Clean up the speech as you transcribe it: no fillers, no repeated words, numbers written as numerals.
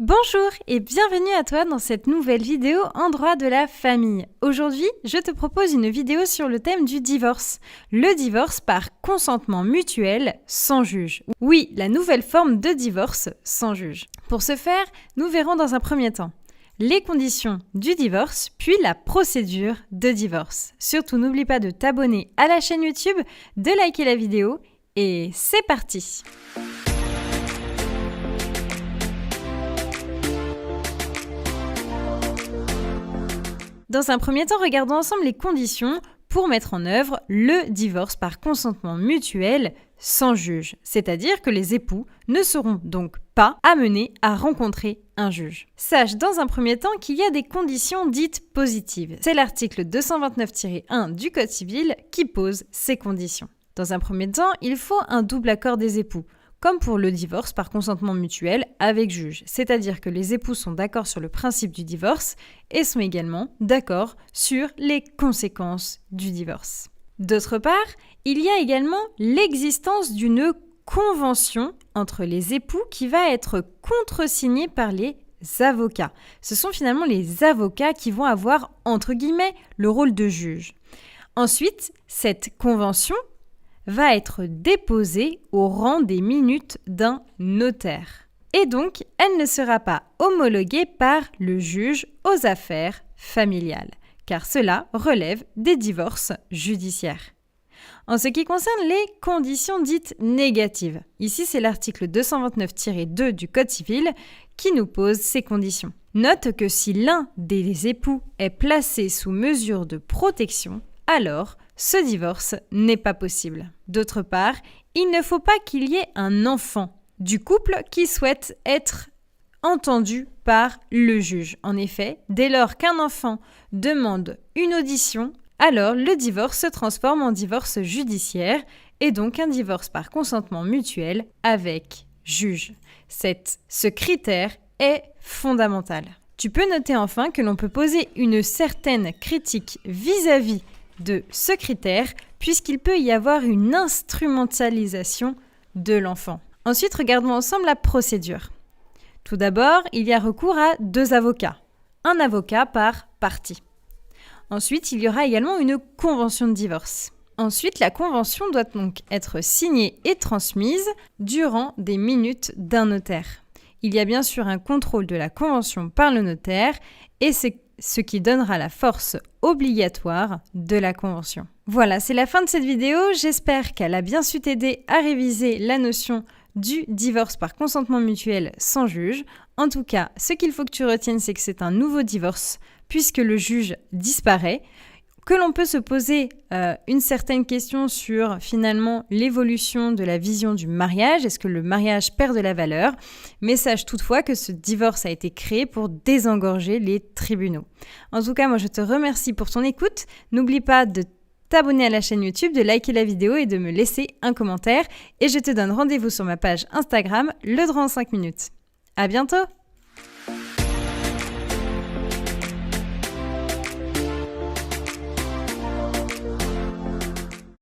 Bonjour et bienvenue à toi dans cette nouvelle vidéo en droit de la famille. Aujourd'hui, je te propose une vidéo sur le thème du divorce. Le divorce par consentement mutuel sans juge. Oui, la nouvelle forme de divorce sans juge. Pour ce faire, nous verrons dans un premier temps les conditions du divorce, puis la procédure de divorce. Surtout, n'oublie pas de t'abonner à la chaîne YouTube, de liker la vidéo et c'est parti! Dans un premier temps, regardons ensemble les conditions pour mettre en œuvre le divorce par consentement mutuel sans juge. C'est-à-dire que les époux ne seront donc pas amenés à rencontrer un juge. Sache dans un premier temps qu'il y a des conditions dites positives. C'est l'article 229-1 du Code civil qui pose ces conditions. Dans un premier temps, il faut un double accord des époux, comme pour le divorce par consentement mutuel avec juge. C'est-à-dire que les époux sont d'accord sur le principe du divorce et sont également d'accord sur les conséquences du divorce. D'autre part, il y a également l'existence d'une convention entre les époux qui va être contresignée par les avocats. Ce sont finalement les avocats qui vont avoir, entre guillemets, le rôle de juge. Ensuite, cette convention va être déposée au rang des minutes d'un notaire. Et donc, elle ne sera pas homologuée par le juge aux affaires familiales, car cela relève des divorces judiciaires. En ce qui concerne les conditions dites négatives, ici c'est l'article 229-2 du Code civil qui nous pose ces conditions. Note que si l'un des époux est placé sous mesure de protection, alors ce divorce n'est pas possible. D'autre part, il ne faut pas qu'il y ait un enfant du couple qui souhaite être entendu par le juge. En effet, dès lors qu'un enfant demande une audition, alors le divorce se transforme en divorce judiciaire et donc un divorce par consentement mutuel avec juge. Ce critère est fondamental. Tu peux noter enfin que l'on peut poser une certaine critique vis-à-vis de ce critère, puisqu'il peut y avoir une instrumentalisation de l'enfant. Ensuite, regardons ensemble la procédure. Tout d'abord, il y a recours à 2 avocats, un avocat par partie. Ensuite, il y aura également une convention de divorce. Ensuite, la convention doit donc être signée et transmise durant des minutes d'un notaire. Il y a bien sûr un contrôle de la convention par le notaire et c'est ce qui donnera la force obligatoire de la convention. Voilà, c'est la fin de cette vidéo. J'espère qu'elle a bien su t'aider à réviser la notion du divorce par consentement mutuel sans juge. En tout cas, ce qu'il faut que tu retiennes, c'est que c'est un nouveau divorce puisque le juge disparaît, que l'on peut se poser une certaine question sur finalement l'évolution de la vision du mariage. Est-ce que le mariage perd de la valeur ? Mais sache toutefois que ce divorce a été créé pour désengorger les tribunaux. En tout cas, moi je te remercie pour ton écoute. N'oublie pas de t'abonner à la chaîne YouTube, de liker la vidéo et de me laisser un commentaire. Et je te donne rendez-vous sur ma page Instagram, le droit en 5 minutes. À bientôt!